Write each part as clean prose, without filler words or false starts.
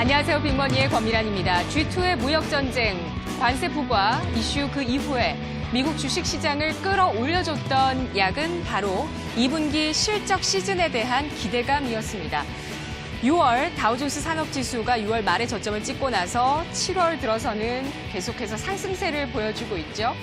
안녕하세요. 빅머니의 권미란입니다. G2의 무역전쟁, 관세 부과 이슈 그 이후에 미국 주식시장을 끌어올려줬던 약은 바로 2분기 실적 시즌에 대한 기대감이었습니다. 6월 다우존스 산업지수가 6월 말에 저점을 찍고 나서 7월 들어서는 계속해서 상승세를 보여주고 있죠.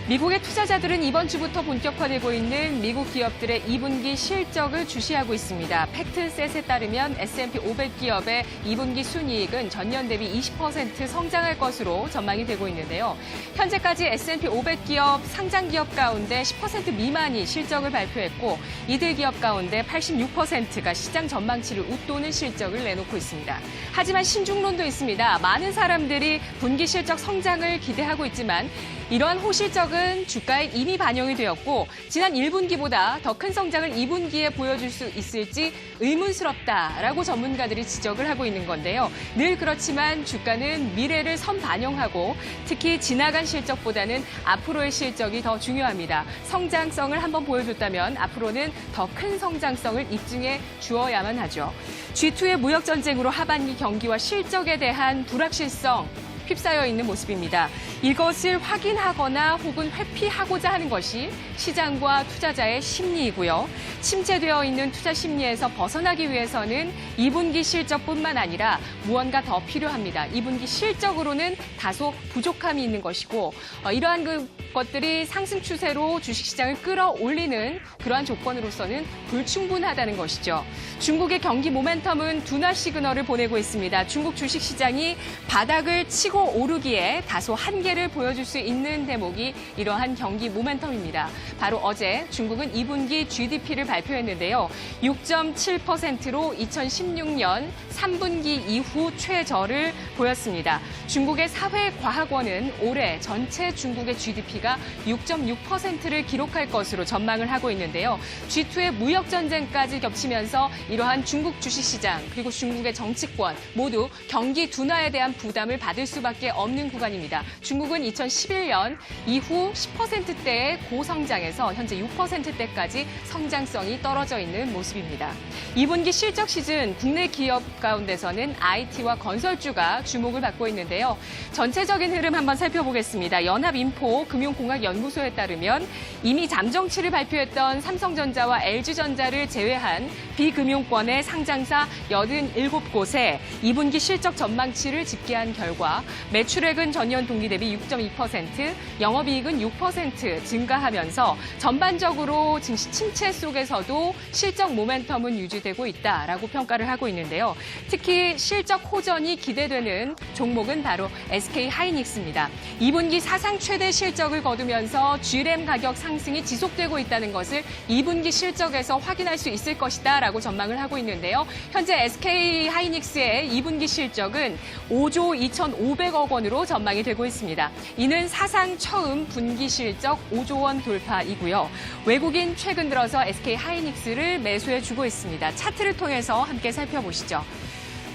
미국의 투자자들은 이번 주부터 본격화되고 있는 미국 기업들의 2분기 실적을 주시하고 있습니다. 팩트셋에 따르면 S&P 500 기업의 2분기 순이익은 전년 대비 20% 성장할 것으로 전망이 되고 있는데요. 현재까지 S&P 500 기업, 상장 기업 가운데 10% 미만이 실적을 발표했고 이들 기업 가운데 86%가 시장 전망치를 웃도는 실적을 내놓고 있습니다. 하지만 신중론도 있습니다. 많은 사람들이 분기 실적 성장을 기대하고 있지만 이러한 호실적은 주가에 이미 반영이 되었고 지난 1분기보다 더 큰 성장을 2분기에 보여줄 수 있을지 의문스럽다라고 전문가들이 지적을 하고 있는 건데요. 늘 그렇지만 주가는 미래를 선반영하고 특히 지나간 실적보다는 앞으로의 실적이 더 중요합니다. 성장성을 한번 보여줬다면 앞으로는 더 큰 성장성을 입증해 주어야만 하죠. G2의 무역전쟁으로 하반기 경기와 실적에 대한 불확실성 휩싸여 있는 모습입니다. 이것을 확인하거나 혹은 회피하고자 하는 것이 시장과 투자자의 심리이고요. 침체되어 있는 투자 심리에서 벗어나기 위해서는 2분기 실적뿐만 아니라 무언가 더 필요합니다. 2분기 실적으로는 다소 부족함이 있는 것이고 이러한 것들이 상승 추세로 주식시장을 끌어올리는 그러한 조건으로서는 불충분하다는 것이죠. 중국의 경기 모멘텀은 둔화 시그널을 보내고 있습니다. 중국 주식시장이 바닥을 치고 오르기에 다소 한계를 보여줄 수 있는 대목이 이러한 경기 모멘텀입니다. 바로 어제 중국은 2분기 GDP를 발표했는데요. 6.7%로 2016년 3분기 이후 최저를 보였습니다. 중국의 사회과학원은 올해 전체 중국의 GDP가 6.6%를 기록할 것으로 전망을 하고 있는데요. G2의 무역전쟁까지 겹치면서 이러한 중국 주식시장 그리고 중국의 정치권 모두 경기 둔화에 대한 부담을 받을 수밖에 없는 구간입니다. 중국은 2011년 이후 10%대의 고성장에서 현재 6%대까지 성장성이 떨어져 있는 모습입니다. 2분기 실적 시즌 국내 기업 가운데서는 IT와 건설주가 주목을 받고 있는데요. 전체적인 흐름 한번 살펴보겠습니다. 연합인포 금융공학연구소에 따르면 이미 잠정치를 발표했던 삼성전자와 LG전자를 제외한 비금융권의 상장사 87곳에 2분기 실적 전망치를 집계한 결과 매출액은 전년 동기 대비 6.2%, 영업이익은 6% 증가하면서 전반적으로 증시 침체 속에서도 실적 모멘텀은 유지되고 있다라고 평가를 하고 있는데요. 특히 실적 호전이 기대되는 종목은 바로 SK하이닉스입니다. 2분기 사상 최대 실적을 거두면서 G램 가격 상승이 지속되고 있다는 것을 2분기 실적에서 확인할 수 있을 것이다라고 전망을 하고 있는데요. 현재 SK하이닉스의 2분기 실적은 5조 2,500억 원으로 전망이 되고 있습니다. 이는 사상 처음 분기 실적 5조 원 돌파이고요. 외국인 최근 들어서 SK하이닉스를 매수해주고 있습니다. 차트를 통해서 함께 살펴보시죠.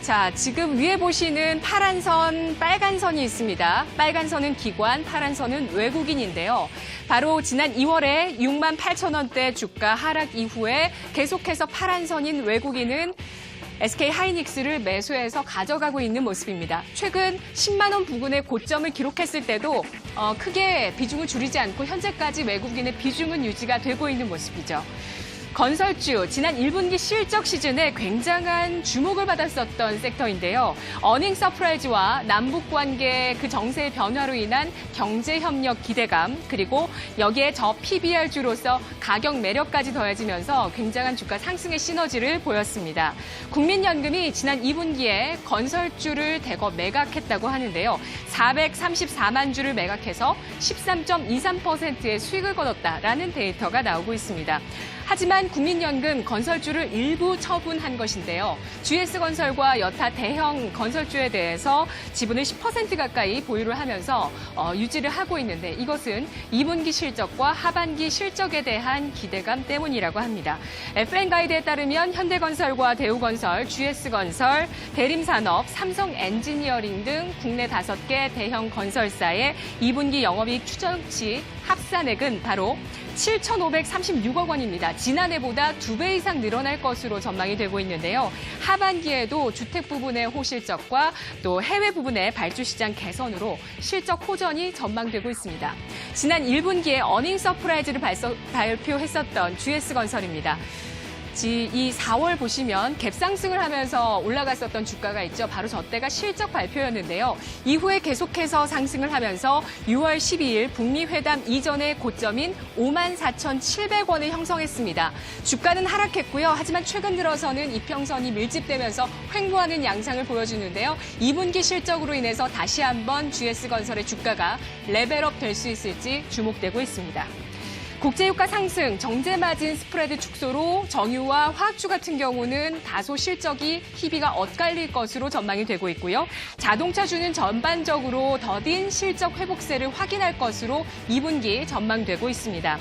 자, 지금 위에 보시는 파란 선, 빨간 선이 있습니다. 빨간 선은 기관, 파란 선은 외국인인데요. 바로 지난 2월에 6만 8천 원대 주가 하락 이후에 계속해서 파란 선인 외국인은 SK하이닉스를 매수해서 가져가고 있는 모습입니다. 최근 10만 원 부근의 고점을 기록했을 때도 크게 비중을 줄이지 않고 현재까지 외국인의 비중은 유지가 되고 있는 모습이죠. 건설주, 지난 1분기 실적 시즌에 굉장한 주목을 받았었던 섹터인데요. 어닝 서프라이즈와 남북 관계 그 정세의 변화로 인한 경제협력 기대감, 그리고 여기에 저 PBR주로서 가격 매력까지 더해지면서 굉장한 주가 상승의 시너지를 보였습니다. 국민연금이 지난 2분기에 건설주를 대거 매각했다고 하는데요. 434만 주를 매각해서 13.23%의 수익을 거뒀다라는 데이터가 나오고 있습니다. 하지만 국민연금 건설주를 일부 처분한 것인데요. GS건설과 여타 대형 건설주에 대해서 지분을 10% 가까이 보유를 하면서 유지를 하고 있는데 이것은 2분기 실적과 하반기 실적에 대한 기대감 때문이라고 합니다. FN가이드에 따르면 현대건설과 대우건설, GS건설, 대림산업, 삼성엔지니어링 등 국내 5개 대형 건설사의 2분기 영업이익 추정치 합산액은 바로 7,536억 원입니다. 지난해보다 2배 이상 늘어날 것으로 전망이 되고 있는데요. 하반기에도 주택 부분의 호실적과 또 해외 부분의 발주 시장 개선으로 실적 호전이 전망되고 있습니다. 지난 1분기에 어닝 서프라이즈를 발표했었던 GS건설입니다. 이 4월 보시면 갭상승을 하면서 올라갔었던 주가가 있죠. 바로 저때가 실적 발표였는데요. 이후에 계속해서 상승을 하면서 6월 12일 북미 회담 이전의 고점인 54,700원을 형성했습니다. 주가는 하락했고요. 하지만 최근 들어서는 이평선이 밀집되면서 횡보하는 양상을 보여주는데요. 2분기 실적으로 인해서 다시 한번 GS건설의 주가가 레벨업 될 수 있을지 주목되고 있습니다. 국제유가 상승, 정제마진 스프레드 축소로 정유와 화학주 같은 경우는 다소 실적이 희비가 엇갈릴 것으로 전망이 되고 있고요. 자동차주는 전반적으로 더딘 실적 회복세를 확인할 것으로 2분기 전망되고 있습니다.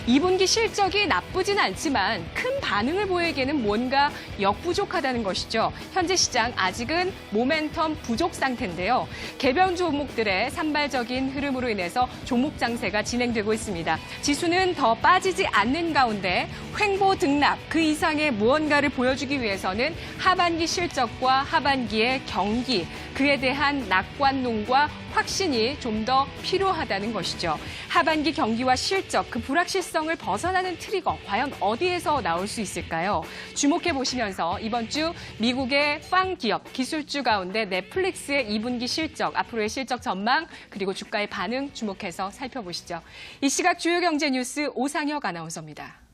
2분기 실적이 나쁘진 않지만 큰 반응을 보이기에는 뭔가 역부족하다는 것이죠. 현재 시장 아직은 모멘텀 부족 상태인데요. 개별 종목들의 산발적인 흐름으로 인해서 종목 장세가 진행되고 있습니다. 지수는 더 빠지지 않는 가운데 횡보 등락 그 이상의 무언가를 보여주기 위해서는 하반기 실적과 하반기의 경기 그에 대한 낙관론과 확신이 좀 더 필요하다는 것이죠. 하반기 경기와 실적 그 불확실성을 벗어나는 트리거 과연 어디에서 나올 수 있을까요? 주목해 보시면서 이번 주 미국의 빵 기업 기술주 가운데 넷플릭스의 2분기 실적 앞으로의 실적 전망 그리고 주가의 반응 주목해서 살펴보시죠. 이 시각 주요 경제 뉴스 오상혁 아나운서입니다.